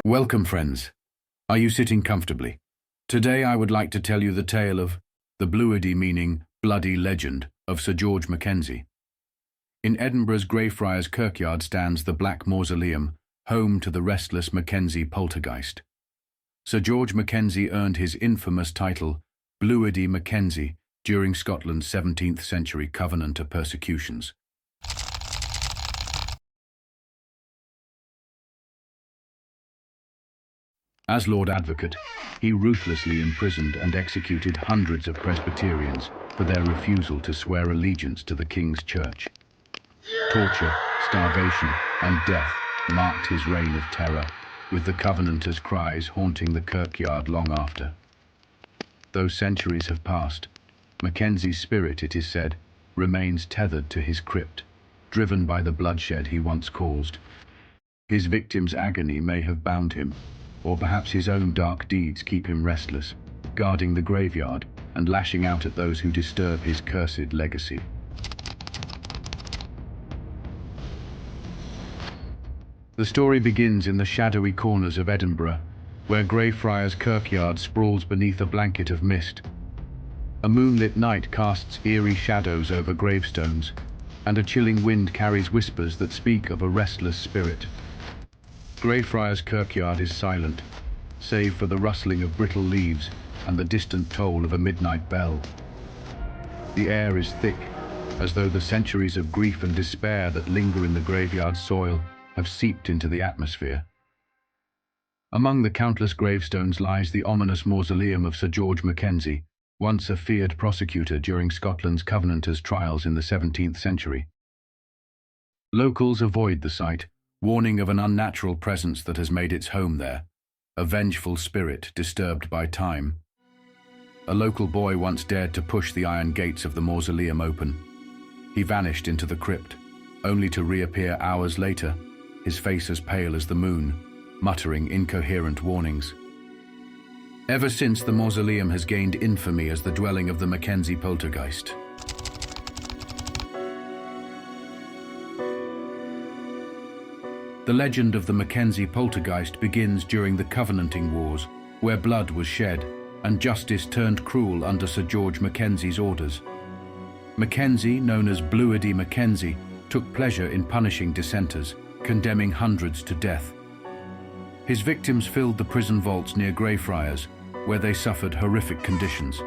Welcome, friends. Are you sitting comfortably? Today I would like to tell you the tale of the Bluidy, meaning bloody legend, of Sir George Mackenzie. In Edinburgh's Greyfriars Kirkyard stands the Black Mausoleum, home to the restless Mackenzie Poltergeist. Sir George Mackenzie earned his infamous title, Bluidy Mackenzie, during Scotland's 17th century Covenanter persecutions. As Lord Advocate, he ruthlessly imprisoned and executed hundreds of Presbyterians for their refusal to swear allegiance to the King's Church. Torture, starvation, and death marked his reign of terror, with the Covenanters' cries haunting the kirkyard long after. Though centuries have passed, Mackenzie's spirit, it is said, remains tethered to his crypt, driven by the bloodshed he once caused. His victims' agony may have bound him, or perhaps his own dark deeds keep him restless, guarding the graveyard and lashing out at those who disturb his cursed legacy. The story begins in the shadowy corners of Edinburgh, where Greyfriars Kirkyard sprawls beneath a blanket of mist. A moonlit night casts eerie shadows over gravestones, and a chilling wind carries whispers that speak of a restless spirit. Greyfriars Kirkyard is silent, save for the rustling of brittle leaves and the distant toll of a midnight bell. The air is thick, as though the centuries of grief and despair that linger in the graveyard soil have seeped into the atmosphere. Among the countless gravestones lies the ominous mausoleum of Sir George Mackenzie, once a feared prosecutor during Scotland's Covenanters' trials in the 17th century. Locals avoid the site, warning of an unnatural presence that has made its home there, a vengeful spirit disturbed by time. A local boy once dared to push the iron gates of the mausoleum open. He vanished into the crypt, only to reappear hours later, his face as pale as the moon, muttering incoherent warnings. Ever since, the mausoleum has gained infamy as the dwelling of the Mackenzie Poltergeist. The legend of the Mackenzie Poltergeist begins during the Covenanting Wars, where blood was shed and justice turned cruel under Sir George Mackenzie's orders. Mackenzie, known as Bluidy Mackenzie, took pleasure in punishing dissenters, condemning hundreds to death. His victims filled the prison vaults near Greyfriars, where they suffered horrific conditions.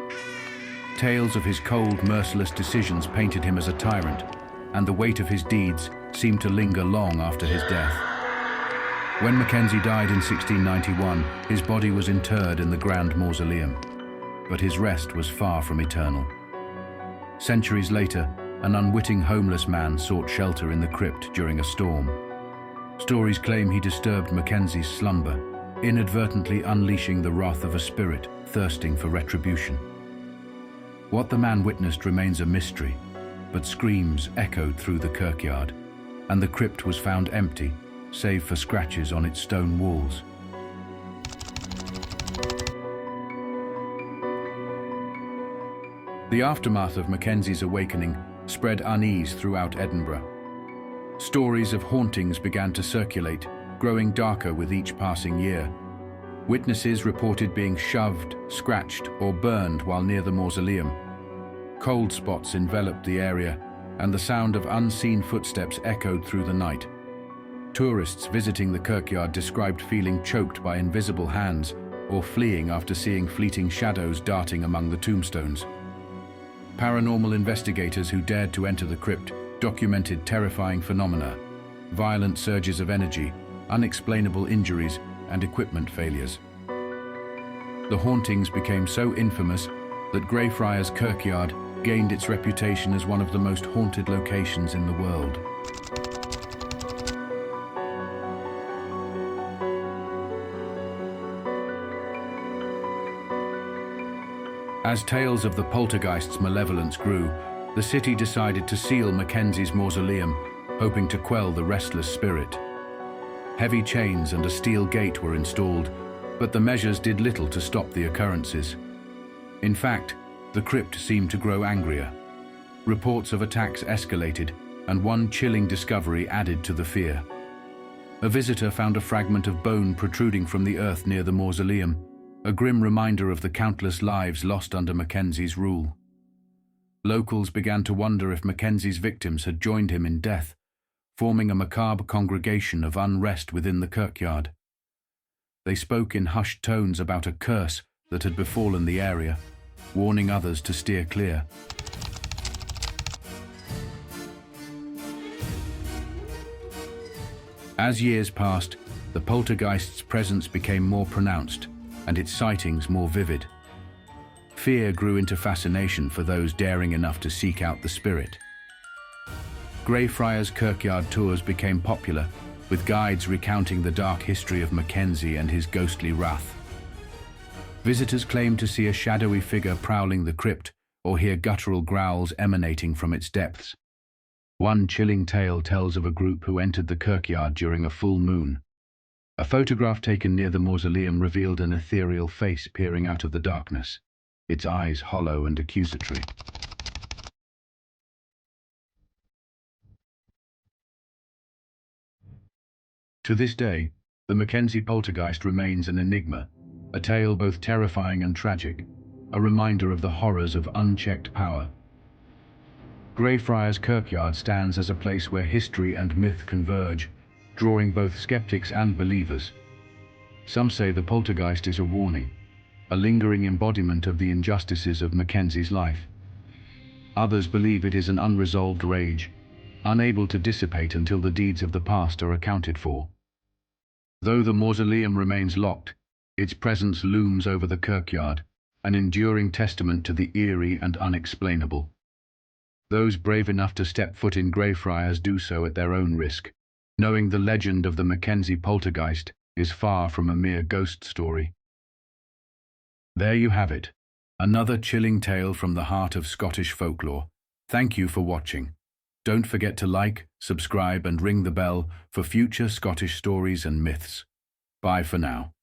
Tales of his cold, merciless decisions painted him as a tyrant, and the weight of his deeds seemed to linger long after his death. When Mackenzie died in 1691, his body was interred in the Grand Mausoleum, but his rest was far from eternal. Centuries later, an unwitting homeless man sought shelter in the crypt during a storm. Stories claim he disturbed Mackenzie's slumber, inadvertently unleashing the wrath of a spirit thirsting for retribution. What the man witnessed remains a mystery, but screams echoed through the kirkyard, and the crypt was found empty, save for scratches on its stone walls. The aftermath of Mackenzie's awakening spread unease throughout Edinburgh. Stories of hauntings began to circulate, growing darker with each passing year. Witnesses reported being shoved, scratched, or burned while near the mausoleum. Cold spots enveloped the area, and the sound of unseen footsteps echoed through the night. Tourists visiting the kirkyard described feeling choked by invisible hands or fleeing after seeing fleeting shadows darting among the tombstones. Paranormal investigators who dared to enter the crypt documented terrifying phenomena, violent surges of energy, unexplainable injuries, and equipment failures. The hauntings became so infamous that Greyfriars Kirkyard gained its reputation as one of the most haunted locations in the world. As tales of the poltergeist's malevolence grew, the city decided to seal Mackenzie's mausoleum, hoping to quell the restless spirit. Heavy chains and a steel gate were installed, but the measures did little to stop the occurrences. In fact, the crypt seemed to grow angrier. Reports of attacks escalated, and one chilling discovery added to the fear. A visitor found a fragment of bone protruding from the earth near the mausoleum, a grim reminder of the countless lives lost under Mackenzie's rule. Locals began to wonder if Mackenzie's victims had joined him in death, forming a macabre congregation of unrest within the kirkyard. They spoke in hushed tones about a curse that had befallen the area, warning others to steer clear. As years passed, the poltergeist's presence became more pronounced and its sightings more vivid. Fear grew into fascination for those daring enough to seek out the spirit. Greyfriars Kirkyard tours became popular, with guides recounting the dark history of Mackenzie and his ghostly wrath. Visitors claimed to see a shadowy figure prowling the crypt or hear guttural growls emanating from its depths. One chilling tale tells of a group who entered the kirkyard during a full moon. A photograph taken near the mausoleum revealed an ethereal face peering out of the darkness, its eyes hollow and accusatory. To this day, the Mackenzie poltergeist remains an enigma, a tale both terrifying and tragic, a reminder of the horrors of unchecked power. Greyfriars Kirkyard stands as a place where history and myth converge, drawing both skeptics and believers. Some say the poltergeist is a warning, a lingering embodiment of the injustices of Mackenzie's life. Others believe it is an unresolved rage, unable to dissipate until the deeds of the past are accounted for. Though the mausoleum remains locked, its presence looms over the kirkyard, an enduring testament to the eerie and unexplainable. Those brave enough to step foot in Greyfriars do so at their own risk, knowing the legend of the Mackenzie poltergeist is far from a mere ghost story. There you have it, another chilling tale from the heart of Scottish folklore. Thank you for watching. Don't forget to like, subscribe and ring the bell for future Scottish stories and myths. Bye for now.